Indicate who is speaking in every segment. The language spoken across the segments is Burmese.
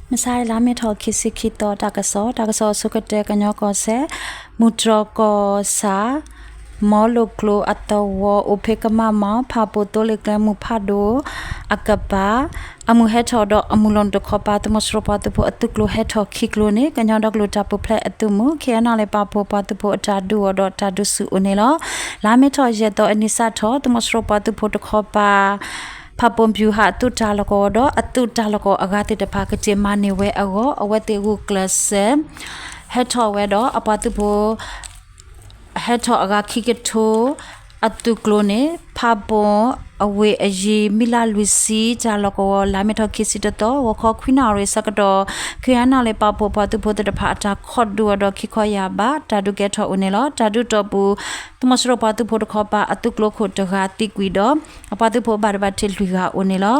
Speaker 1: ไม่ใช่ละไม่ทอคิสิคิโตตากะซอสุกเตกันยอกอเซมุตรกอสามอโลโกลอัตวโอเพกมามาพาโปโตเลกลมุพาโดอากะปาอมูเฮทอดอมูลอนตขอปาตมสรปาตโพอตุกโลเฮทอคิกโลเนกันยอดอกโลตาโปเพลอตุมุเคียนาเลปาโปปาตโพอตาดูอดอตาดุสุโอเนลลาเมทอเจตออนิซาทอตมสรปาตโพตขอปาพาปมพิวหาตุตาลกอดอตุตาลกออากาติตพากเจมานิเวอโกอเวเตกูคลาสเฮทอเวดออปาตุโพเฮทออากาคิกโตอตุกโลเนพาปอအဝေအยีမိလာလူစီဂျာလကောလာမီထော်ခီစီတတော်ဝခေါခွိနာရေစကတော့ခရနာလေပပပတုဖို့တဖာတာခော့ဒူတော့ခိခောရပါတာဒုကဲထော်ဦးနေလောတာဒုတော့ဘူးတမစရပတုဖို့တခောပါအတုကလခုတကတိကွီတော့အပတုဖို့ဘာဘာတိလူကဦးနေလော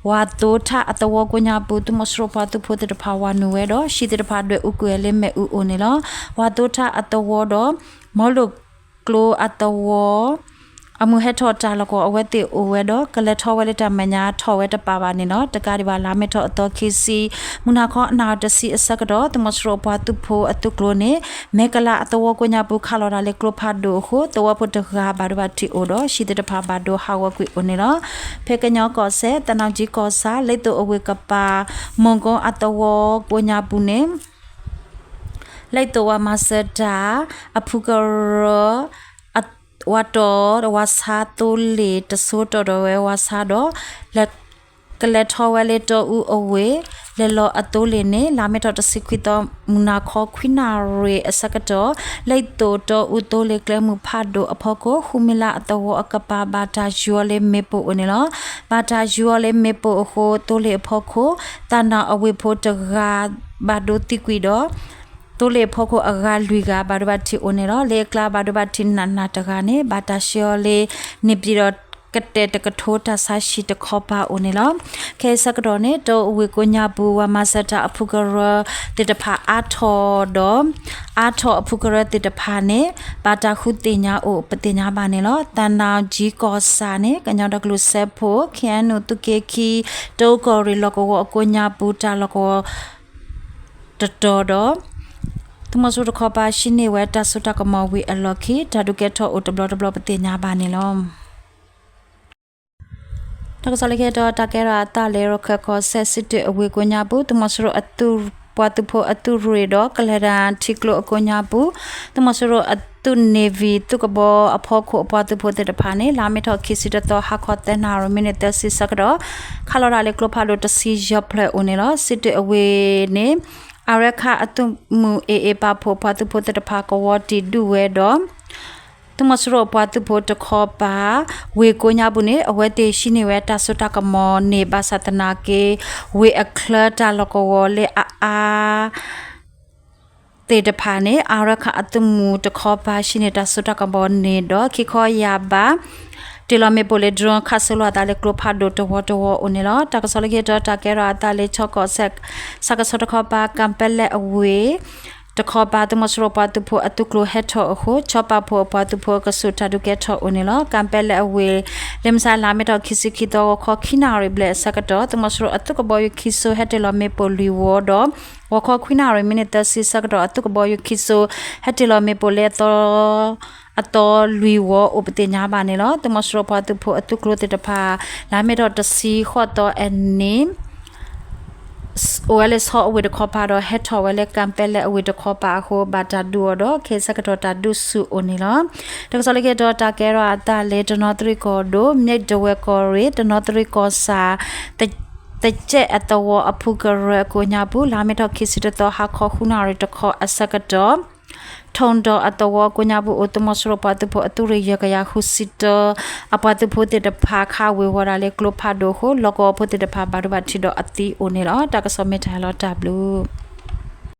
Speaker 1: ဝါတိုထအတဝကိုညာပုတမစရပတုဖို့တဖာဝနူဝဲတော့ရှိတဖာတွေဥကွယ်လေးမဲ့ဥဦးနေလောဝါတိုထအတဝတော့မောလုကလိုအတဝအမှုဟက်ထော်တာလကောအဝဲတိအိုဝဲတော့ကလက်ထော်ဝဲလက်တမညာထော်ဝဲတပါပါနေနော်တကားဒီပါလာမေထော်အတော်ခီစီမုနာခောအနာတစီအစကတော့တမစရောပွားတုဖို့အတုကလိုနေမေကလာအတဝကိုညာပုခါလော်ဒါလေကလိုဖတ်ဒိုဟုတဝဖို့တကားဘာဒဘတီအိုတော့ရှိတဲ့တဖာဘာဒိုဟာဝကွီအိုနေနော်ဖေကညောကောဆဲတနောင်ကြီးကောစာလက်တိုအဝဲကပါမွန်ကောအတဝကိုညာပုနေလိုက်တိုဝမဆတာအဖုကရောဝတ်တော်ဝါစာတိုလေတဆိုးတော်ဝဲဝါစာတော့လက်ကလက်ထောဝဲလေတော်ဦးအဝေးလေလောအတိုးလေနေလာမေတော်တစိခွီတော်မူနာခောခွိနာရေအစကတော်လိုက်တော်တော်ဦးတိုးလေကလမှုဖတ်တော့အဖို့ကိုခုမီလာအတော်အကပါဘာတာဂျူလေမေပိုနေလောဘာတာဂျူလေမေပိုဟိုတိုးလေအဖို့ကိုတနာအဝေးဖို့တကာဘာဒိုတိကွီတော့တိုလေဖောကိုအဂါလူကဘာဒဘတ်တီအိုနေရောလေကလာဘာဒဘတ်တီနာနာတကနေဘာတာရှောလေနေပြီးတော့ကတဲ့တကထိုးတာဆာရှိတခောပါအိုနေလောခဲစကတော့နေတော့ဝေကိုညာဘူဝမဆတာအဖုကရတေတဖာအာထောတော့အာထောအဖုကရတေတဖာနေဘာတာခုတင်ညာအိုပတင်ညာပါနေလောတန်နာဂျီကောစာနေကညောတကလူဆက်ဖို့ခဲနုတုကေခီတောကောရီလောကောအကိုညာဘူတာလောကောတတော်တော့တမဆူတခေါ်ပါရှင်းနေဝဲတဆုတကမဝေအလော်ခီဓာတုကဲထော့အိုတဘလပတိညာပါနေလောတကစလကေတော့တကဲရာတလေရခခောဆက်စစ်တဲ့အဝေကိုညာဘူးတမဆူအတူပွားတူဖို့အတူရေတော့ကလရန်တီကလိုအကိုညာဘူးတမဆူအတူနေဗီတုကဘောအဖို့ကိုပွားတူဖို့တဲ့ဖာနေလာမီထော်ခီစီတော့ဟာခောတဲ့နာရမီနစ်တစီစကတော့ခါလော်ရာလေကလိုဖာလို့တစီရပ်ဖလက်ဦးနေလို့စစ်တဲ့အဝေနေအရခအတုမူအေပါဖို့ပတ်ဖို့တဖာကဝတီဒူဝဲတော့တမစရောပတ်ဖို့တခောပါဝေကိုညာဘူးနေအဝဲတေရှိနေဝဲတဆတကမောနေဘာသတနာကေဝေအခလတာလကဝလေအာတေတဖာနေအရခအတုမူတခောပါရှိနေတဆတကမောနေတော့ခိခောရပါတီလမေပိုလေဒရွန်ခါဆလောတာလေကလဖာဒိုတောအိုနေလောတကဆလကေတော့တကဲရာတာလေချောကောဆက်စကဆတခောပါကမ်ပလက်အဝေးတခောပါတမစရောပါတဖို့အတုကလိုဟက်ထောဟိုချောပါဖို့ပါတဖို့ကဆုတာဒုကေထောအိုနေလောကမ်ပလက်အဝေးလမ်ဆာလာမေတော့ခီစီခီတော့ခောခိနာရီဘလက်စကတော့တမစရောအတုကဘောယခီဆိုဟက်တလမေပိုလီဝေါ်တော့ဝခောခွိနာရီမီနစ်တစီစကတော့အတုကဘောယခီဆိုဟက်တလမေပိုလေတော့အတော်လူဝဥပတိညာပါနေလို့တမစရပတုဖို့အတုကလို့တဖာလာမေတော့တစီခော့တော့အနေOLS ဟောအဝေတခေါ်ပါတော့ head ထော်ဝဲလက်ကမ်ပဲလက်အဝေတခေါ်ပါဟိုဘာတာဒူတော့ခေစကတော့တာဒုစုအိုနေလို့တကစလကေတော့တာကဲတော့အတလေတနော်တရီကောဒိုမြစ်ဒဝဲကောရီတနော်တရီကောစာတကျက်အတော်အဖုကရကိုညာဘူးလာမေတော့ခိစတော့ဟာခေါခုနာရီတခေါ်အစကတော့ထုံတော့အတော်ကိုညာဘူးအတမစရပတ်ဖို့အတူရရကရခုစစ်တအပတ်ဖို့တဲ့ဖာခဝေဝရလေကလဖာဒိုဟိုလောကဖို့တဲ့ဖာဘာဒဘတ်တီတော့အတီအိုနေတော့တကစမေထိုင်တော့တဘလူ